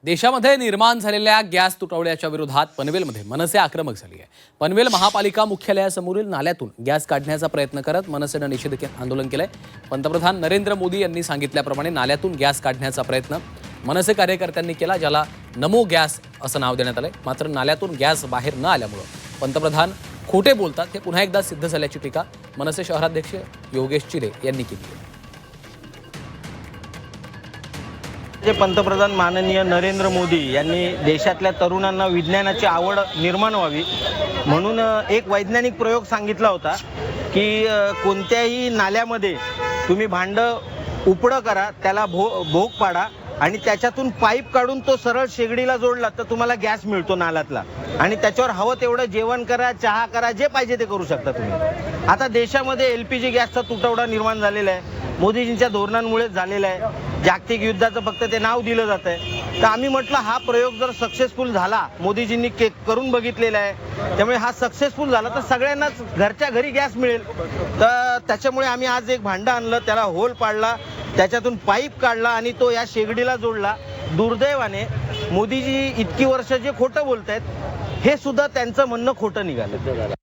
देशामध्ये निर्माण झालेल्या गॅस तुटवड्याच्या विरोधात पनवेलमध्ये मनसे आक्रमक झाली आहे। पनवेल महापालिका मुख्यालयासमोरील नाल्यातून गॅस काढण्याचा प्रयत्न करत मनसेनं निषेध आंदोलन केलंय। पंतप्रधान नरेंद्र मोदी यांनी सांगितल्याप्रमाणे नाल्यातून गॅस काढण्याचा प्रयत्न मनसे कार्यकर्त्यांनी केला, ज्याला नमो गॅस असं नाव देण्यात आलंय। मात्र नाल्यातून गॅस बाहेर न आल्यामुळे पंतप्रधान खोटे बोलतात हे पुन्हा एकदा सिद्ध झाल्याची टीका मनसे शहराध्यक्ष योगेश चिरे यांनी केली आहे। पंतप्रधान माननीय नरेंद्र मोदी यांनी देशातल्या तरुणांना विज्ञानाची आवड निर्माण व्हावी म्हणून एक वैज्ञानिक प्रयोग सांगितला होता की कोणत्याही नाल्यामध्ये तुम्ही भांडं उपडं करा, त्याला भोग पाडा आणि त्याच्यातून पाईप काढून तो सरळ शेगडीला जोडला तर तुम्हाला गॅस मिळतो नाल्यातला आणि त्याच्यावर हवं तेवढं जेवण करा, चहा करा, जे पाहिजे ते करू शकता तुम्ही। आता देशामध्ये LPG गॅसचा तुटवडा निर्माण झालेला आहे, मोदीजींच्या धोरणांमुळेच झालेला आहे। जागतिक युद्धाचं फक्त ते नाव दिलं जात आहे। तर आम्ही म्हटलं हा प्रयोग जर सक्सेसफुल झाला, मोदीजींनी करून बघितलेला आहे, त्यामुळे हा सक्सेसफुल झाला तर सगळ्यांनाच घरच्या घरी गॅस मिळेल। तर त्याच्यामुळे आम्ही आज एक भांडं आणलं, त्याला होल पाडला, त्याच्यातून पाईप काढला आणि तो या शेगडीला जोडला। दुर्दैवाने मोदीजी इतकी वर्ष जे खोटं बोलतायत हे सुद्धा त्यांचं म्हणणं खोटं निघालं।